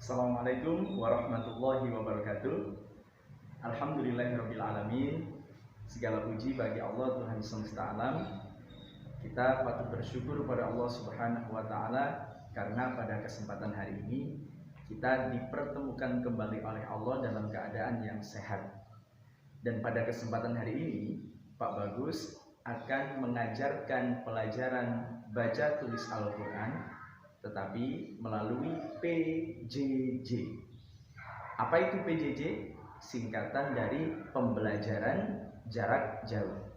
Assalamualaikum warahmatullahi wabarakatuh. Alhamdulillahirabbil alamin. Segala puji bagi Allah Tuhan semesta alam. Kita patut bersyukur kepada Allah Subhanahu wa taala karena pada kesempatan hari ini kita dipertemukan kembali oleh Allah dalam keadaan yang sehat. Dan pada kesempatan hari ini Pak Bagus akan mengajarkan pelajaran baca tulis Al-Qur'an tetapi melalui PJJ. Apa itu PJJ? Singkatan dari pembelajaran jarak jauh.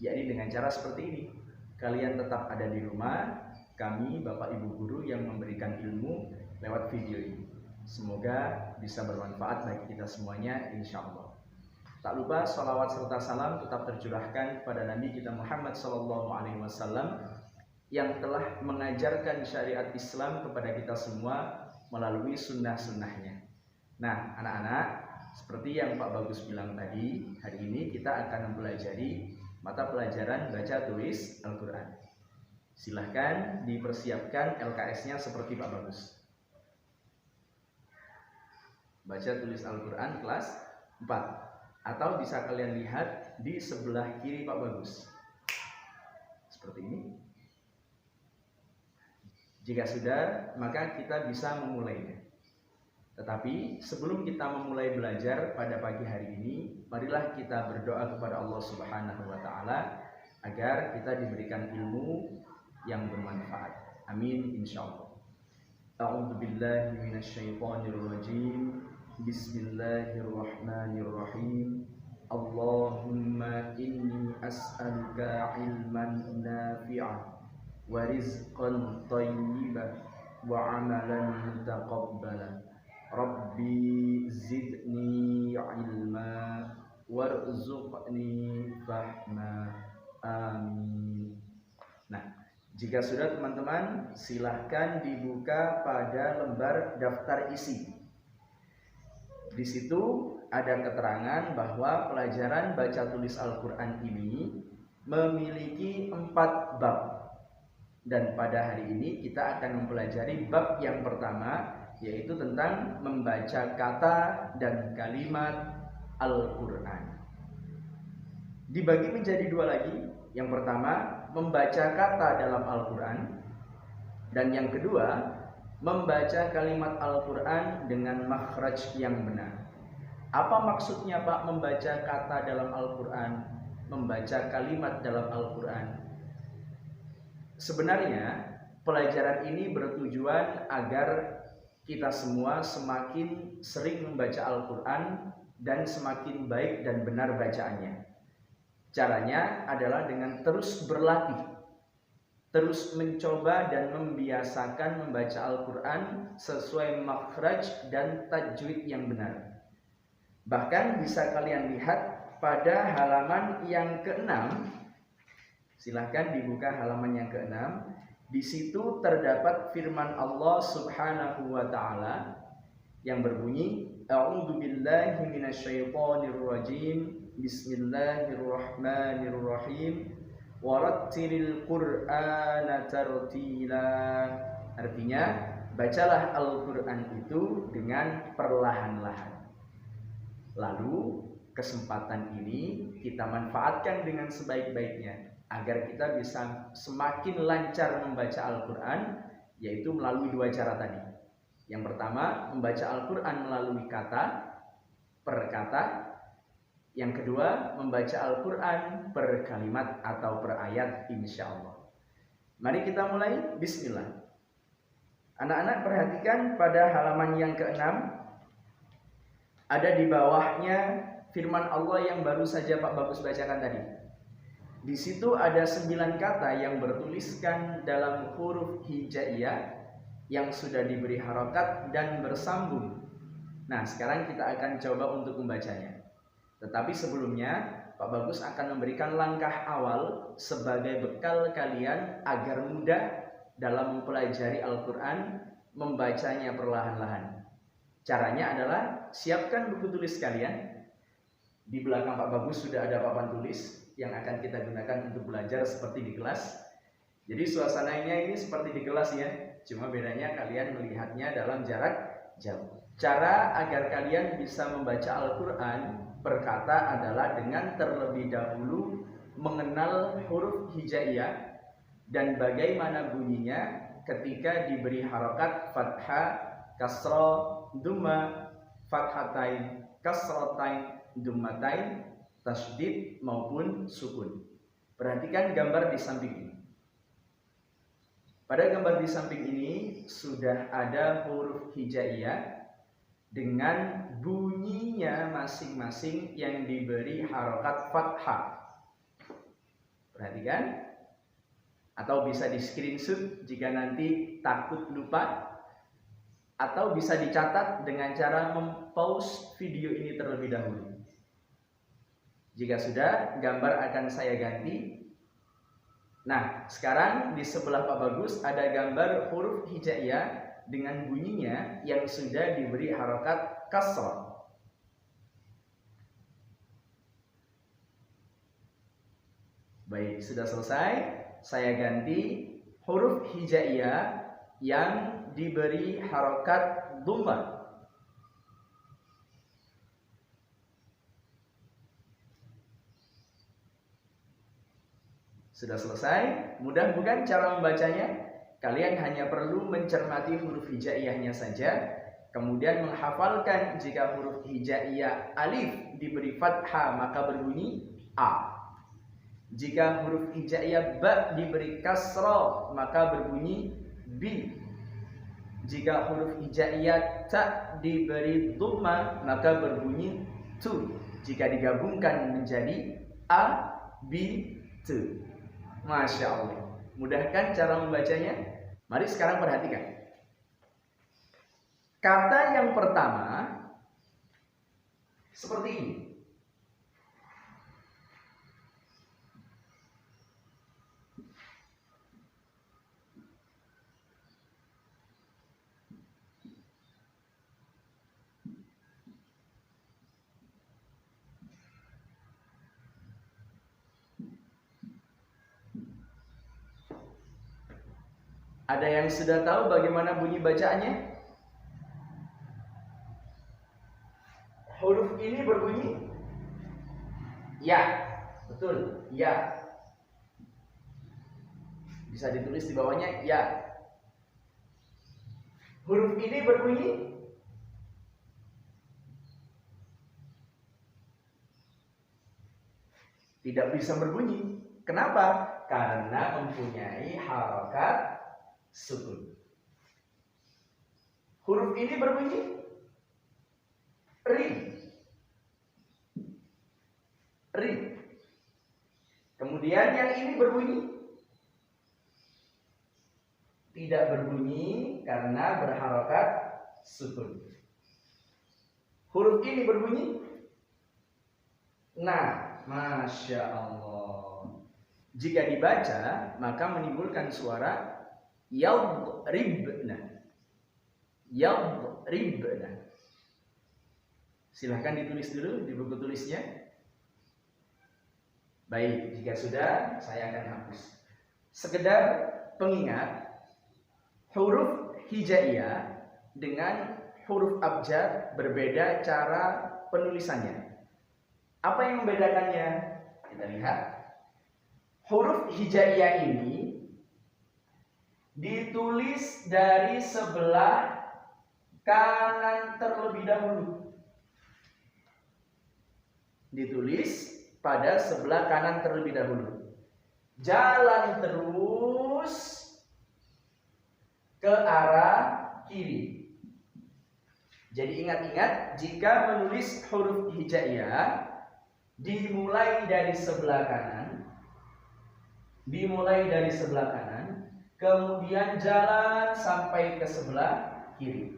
Yakni dengan cara seperti ini. Kalian tetap ada di rumah, kami Bapak Ibu guru yang memberikan ilmu lewat video ini. Semoga bisa bermanfaat bagi kita semuanya, insya Allah. Tak lupa sholawat serta salam tetap tercurahkan kepada Nabi kita Muhammad SAW yang telah mengajarkan syariat Islam kepada kita semua melalui sunnah-sunnahnya. Nah, anak-anak, seperti yang Pak Bagus bilang tadi, hari ini kita akan mempelajari mata pelajaran baca tulis Al-Quran. Silahkan dipersiapkan LKS-nya seperti Pak Bagus. Baca tulis Al-Quran kelas 4. Atau bisa kalian lihat di sebelah kiri Pak Bagus. Seperti ini. Jika sudah, maka kita bisa memulainya. Tetapi sebelum kita memulai belajar pada pagi hari ini, marilah kita berdoa kepada Allah Subhanahu wa taala agar kita diberikan ilmu yang bermanfaat. Amin insyaallah. A'udzu billahi minasyaitonir rajim. Bismillahirrahmanirrahim. Allahumma inni as'aluka ilman nafi'an wa rizqan thayyiban wa amalan mutaqabbalan. Rabbi zidni ilma warzuqni fahma. Amin. Nah, jika sudah teman-teman, silahkan dibuka pada lembar daftar isi. Di situ ada keterangan bahwa pelajaran baca tulis Al-Quran ini memiliki 4 bab. Dan pada hari ini kita akan mempelajari bab yang pertama, yaitu tentang membaca kata dan kalimat Al-Quran. Dibagi menjadi 2 lagi. Yang pertama, membaca kata dalam Al-Quran. Dan yang kedua, membaca kalimat Al-Quran dengan makhraj yang benar. Apa maksudnya Pak membaca kata dalam Al-Quran, membaca kalimat dalam Al-Quran? Sebenarnya pelajaran ini bertujuan agar kita semua semakin sering membaca Al-Quran dan semakin baik dan benar bacaannya. Caranya adalah dengan terus berlatih, terus mencoba dan membiasakan membaca Al-Quran sesuai makhraj dan tajwid yang benar. Bahkan bisa kalian lihat pada halaman yang ke-6. Silahkan dibuka halaman yang ke-6. Di situ terdapat firman Allah Subhanahu wa taala yang berbunyi, A'udzu billahi minasyaitonir rajim. Bismillahirrahmanirrahim. Warattilil Qur'ana tartila. Artinya, bacalah Al-Qur'an itu dengan perlahan-lahan. Lalu, kesempatan ini kita manfaatkan dengan sebaik-baiknya agar kita bisa semakin lancar membaca Al-Quran, yaitu melalui 2 cara tadi. Yang pertama, membaca Al-Quran melalui kata per kata. Yang kedua, membaca Al-Quran per kalimat atau per ayat, insya Allah. Mari kita mulai. Bismillah. Anak-anak perhatikan pada halaman yang ke-6. Ada di bawahnya firman Allah yang baru saja Pak Bagus bacakan tadi. Di situ ada 9 kata yang bertuliskan dalam huruf hijaiyah yang sudah diberi harokat dan bersambung. Nah, sekarang kita akan coba untuk membacanya. Tetapi sebelumnya, Pak Bagus akan memberikan langkah awal sebagai bekal kalian agar mudah dalam mempelajari Al-Quran, membacanya perlahan-lahan. Caranya adalah siapkan buku tulis kalian. Di belakang Pak Bagus sudah ada papan tulis yang akan kita gunakan untuk belajar seperti di kelas. Jadi suasananya ini seperti di kelas ya. Cuma bedanya kalian melihatnya dalam jarak jauh. Cara agar kalian bisa membaca Al-Quran berkata adalah dengan terlebih dahulu mengenal huruf hijaiyah dan bagaimana bunyinya ketika diberi harokat fathah, kasroh, dhamma, fathatain, kasrotain, dhammatain, tasydid maupun sukun. Perhatikan gambar di samping ini. Pada gambar di samping ini sudah ada huruf hijaiyah dengan bunyinya masing-masing yang diberi harokat fathah. Perhatikan, atau bisa di screenshot jika nanti takut lupa, atau bisa dicatat dengan cara mempause video ini terlebih dahulu. Jika sudah, gambar akan saya ganti. Nah, sekarang di sebelah Pak Bagus ada gambar huruf hijaiyah dengan bunyinya yang sudah diberi harokat kasrah. Baik, sudah selesai. Saya ganti huruf hijaiyah yang diberi harokat dhamma. Sudah selesai. Mudah bukan cara membacanya? Kalian hanya perlu mencermati huruf hijaiyahnya saja, kemudian menghafalkan jika huruf hijaiyah alif diberi fathah maka berbunyi A. Jika huruf hijaiyah ba diberi kasrah maka berbunyi B. Jika huruf hijaiyah ta diberi dhamma maka berbunyi tu. Jika digabungkan menjadi A, B, tu. Masya Allah. Mudahkan cara membacanya? Mari sekarang perhatikan. Kata yang pertama seperti ini. Ada yang sudah tahu bagaimana bunyi bacaannya? Huruf ini berbunyi ya, betul, ya. Bisa ditulis di bawahnya ya. Huruf ini berbunyi tidak bisa berbunyi. Kenapa? Karena mempunyai harokat sukun. Huruf ini berbunyi ri. Ri. Kemudian yang ini berbunyi tidak berbunyi karena berharokat sukun. Huruf ini berbunyi nah, Masya Allah. Jika dibaca maka menimbulkan suara yadribna. Yadribna. Silahkan ditulis dulu di buku tulisnya. Baik, jika sudah saya akan hapus. Sekedar pengingat, huruf hijaiyah dengan huruf abjad berbeda cara penulisannya. Apa yang membedakannya? Kita lihat. Huruf hijaiyah ini ditulis dari sebelah kanan terlebih dahulu. Ditulis pada sebelah kanan terlebih dahulu. Jalan terus ke arah kiri. Jadi ingat-ingat, jika menulis huruf hijaiyah dimulai dari sebelah kanan, kemudian jalan sampai ke sebelah kiri.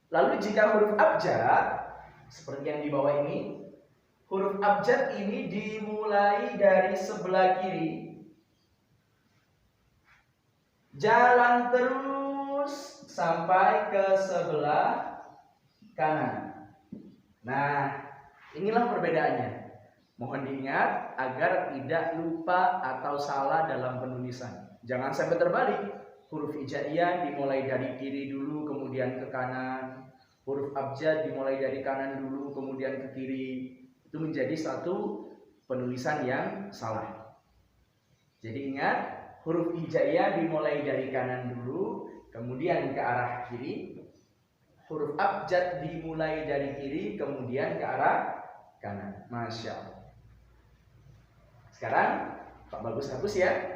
Lalu jika huruf abjad seperti yang di bawah ini, huruf abjad ini dimulai dari sebelah kiri, jalan terus sampai ke sebelah kanan. Nah, inilah perbedaannya. Mohon diingat agar tidak lupa atau salah dalam penulisan. Jangan sampai terbalik. huruf hijaiyah dimulai dari kiri dulu kemudian ke kanan, huruf abjad dimulai dari kanan dulu kemudian ke kiri. Itu menjadi satu penulisan yang salah. Jadi ingat, huruf hijaiyah dimulai dari kanan dulu kemudian ke arah kiri. Huruf abjad dimulai dari kiri kemudian ke arah kanan. Masya Allah. Sekarang Pak Bagus hapus ya.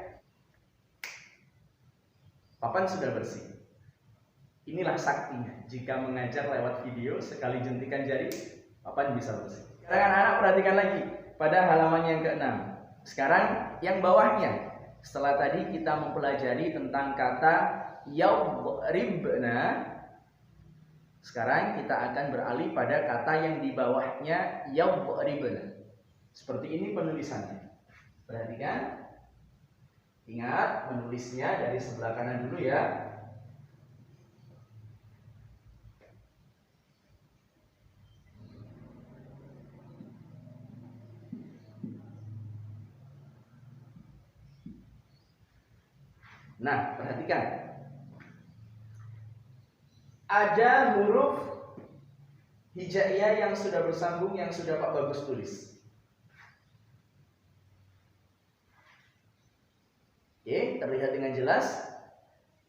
Papan sudah bersih. Inilah saktinya. Jika mengajar lewat video, sekali jentikan jari, papan bisa bersih. Sekarang anak-anak perhatikan lagi pada halaman yang ke-6. Sekarang yang bawahnya. Setelah tadi kita mempelajari tentang kata yadribna, sekarang kita akan beralih pada kata yang di bawahnya yadribna. Seperti ini penulisannya. Perhatikan. Ingat, menulisnya dari sebelah kanan dulu ya. Nah, perhatikan. Ada huruf hijaiyah yang sudah bersambung, yang sudah Pak Bagus tulis. Oke, terlihat dengan jelas.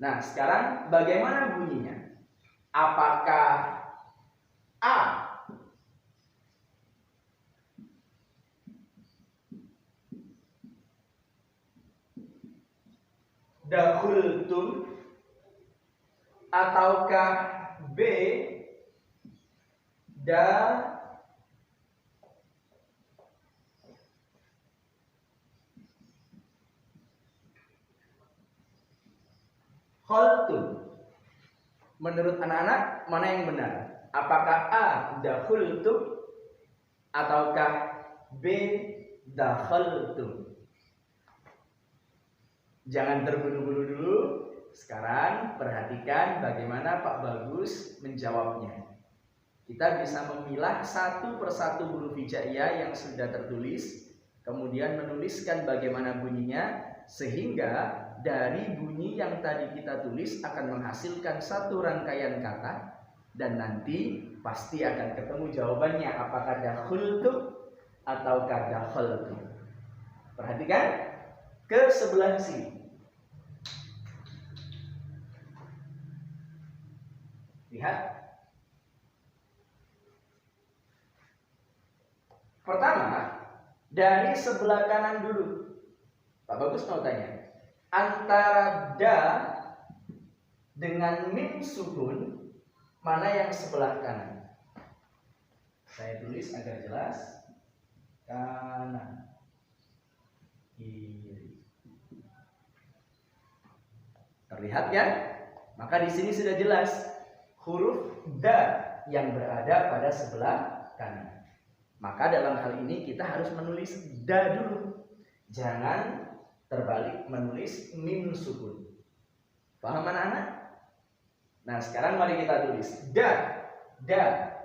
Nah, sekarang bagaimana bunyinya? Apakah A? Dakhultum, ataukah B? Dakhaltum. Menurut anak-anak mana yang benar? Apakah A dakhultum ataukah B dakhaltum? Jangan terburu-buru dulu. Sekarang perhatikan bagaimana Pak Bagus menjawabnya. Kita bisa memilah satu persatu huruf hijaiyah yang sudah tertulis, kemudian menuliskan bagaimana bunyinya, sehingga dari bunyi yang tadi kita tulis akan menghasilkan satu rangkaian kata, dan nanti pasti akan ketemu jawabannya, apakah dakhultum ataukah dakhaltum. Perhatikan ke sebelah sini. Lihat. Pertama, dari sebelah kanan dulu. Pak Bagus mau tanya, antara da dengan mim sukun, mana yang sebelah kanan? Saya tulis agar jelas. Kanan, kiri. Terlihat ya? Maka di sini sudah jelas huruf da yang berada pada sebelah kanan. Maka dalam hal ini kita harus menulis da dulu. Jangan terbalik menulis mim sukun. Paham anak-anak? Nah, sekarang mari kita tulis da, da.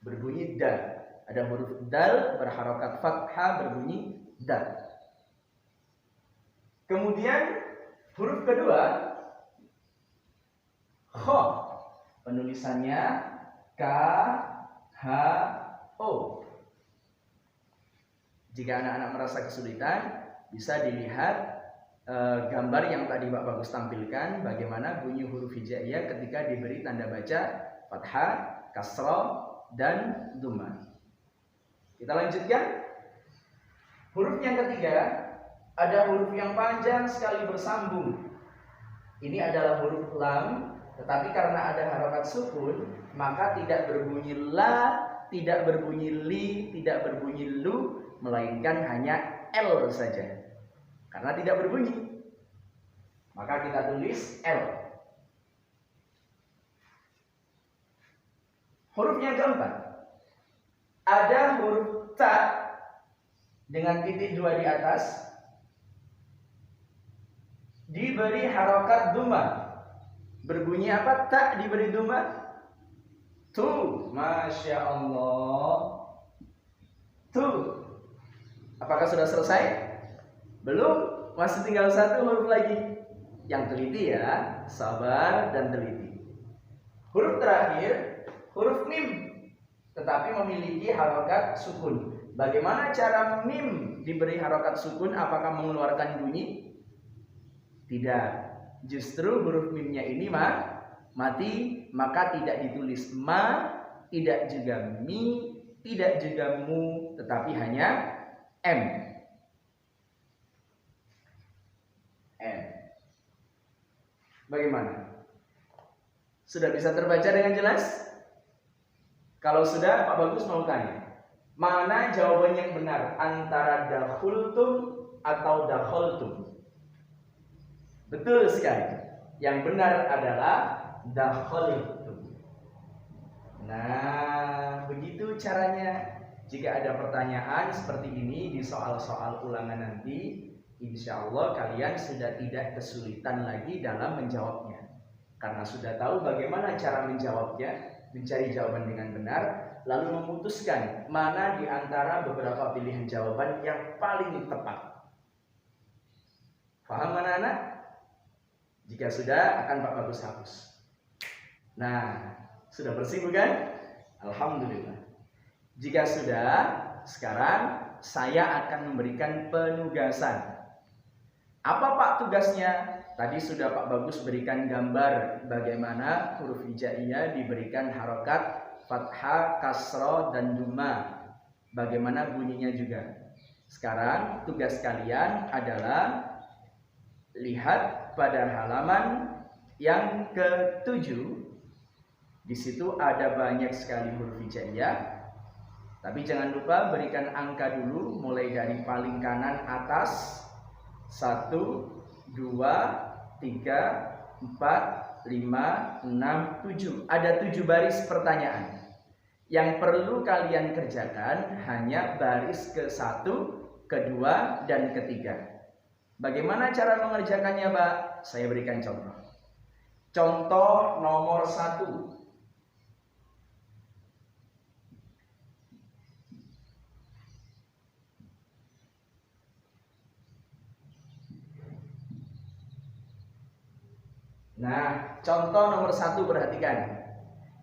Berbunyi da. Ada huruf dal berharokat fathah berbunyi da. Kemudian huruf kedua kho. Penulisannya K-H-O. Jika anak-anak merasa kesulitan, bisa dilihat gambar yang tadi Pak Bagus tampilkan, bagaimana bunyi huruf hijaiyah ketika diberi tanda baca fathah, kasrah, dan dhammah. Kita lanjutkan. Huruf yang ketiga, ada huruf yang panjang sekali bersambung. Ini adalah huruf lam, tetapi karena ada harokat sukun, maka tidak berbunyi la, tidak berbunyi li, tidak berbunyi lu, melainkan hanya L saja. Karena tidak berbunyi, maka kita tulis L. Huruf yang keempat, ada huruf ta dengan titik dua di atas, diberi harokat dhammah. Berbunyi apa? Tak diberi dhammah. Tu, Masya Allah. Tu. Apakah sudah selesai? Belum. Masih tinggal satu huruf lagi. Yang teliti ya, sabar dan teliti. Huruf terakhir, huruf mim, tetapi memiliki harokat sukun. Bagaimana cara mim diberi harokat sukun? Apakah mengeluarkan bunyi? Tidak. Justru huruf mimnya ini mati, maka tidak ditulis ma, tidak juga mi, tidak juga mu, tetapi hanya m. M. Bagaimana? Sudah bisa terbaca dengan jelas? Kalau sudah, Pak Bagus mau tanya, mana jawaban yang benar antara dakhultum atau dakhaltum? Betul sekali. Yang benar adalah dakhaltum. Nah, begitu caranya. Jika ada pertanyaan seperti ini di soal-soal ulangan nanti, insya Allah kalian sudah tidak kesulitan lagi dalam menjawabnya. Karena sudah tahu bagaimana cara menjawabnya, mencari jawaban dengan benar, lalu memutuskan mana di antara beberapa pilihan jawaban yang paling tepat. Paham anak-anak? Jika sudah, akan Pak Bagus hapus. Nah, sudah bersih bukan? Alhamdulillah. Jika sudah, sekarang saya akan memberikan penugasan. Apa Pak tugasnya? Tadi sudah Pak Bagus berikan gambar bagaimana huruf hijaiyah diberikan harokat fathah, kasroh, dan dhamma. Bagaimana bunyinya juga. Sekarang tugas kalian adalah lihat pada halaman yang ke-7. Di situ ada banyak sekali huruf hijaiyah. Tapi jangan lupa berikan angka dulu mulai dari paling kanan atas. 1, 2, 3, 4, 5, 6, 7. Ada 7 baris pertanyaan. Yang perlu kalian kerjakan hanya baris ke-1, ke-2, dan ke-3. Bagaimana cara mengerjakannya, Pak? Saya berikan contoh. Contoh nomor 1. Nah, contoh nomor 1 perhatikan.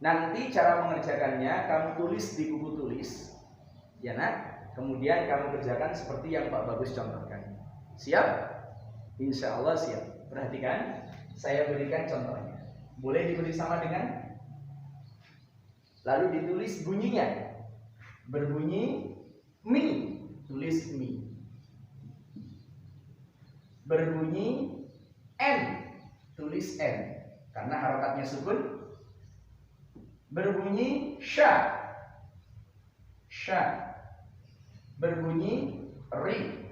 Nanti cara mengerjakannya kamu tulis di buku tulis, ya nak. Kemudian kamu kerjakan seperti yang Pak Bagus contohkan. Siap? Insya Allah siap. Perhatikan, saya berikan contohnya. Boleh diberi sama dengan? Lalu ditulis bunyinya. Berbunyi mi, tulis mi. Berbunyi n, tulis n, karena harokatnya sukun. Berbunyi sya, sya. Berbunyi ri.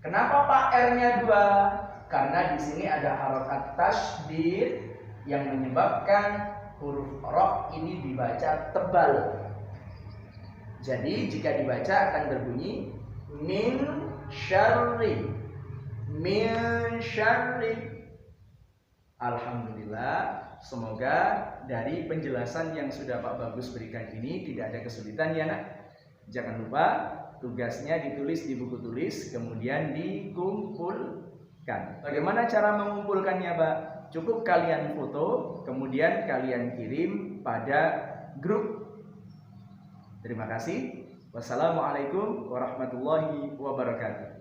Kenapa Pak R-nya 2? Karena di sini ada harokat tasydid yang menyebabkan huruf ro ini dibaca tebal. Jadi jika dibaca akan berbunyi min syarri, min syarri. Alhamdulillah, semoga dari penjelasan yang sudah Pak Bagus berikan ini tidak ada kesulitan ya nak. Jangan lupa tugasnya ditulis di buku tulis, kemudian dikumpulkan. Bagaimana cara mengumpulkannya, Pak? Cukup kalian foto, kemudian kalian kirim pada grup. Terima kasih. Wassalamualaikum warahmatullahi wabarakatuh.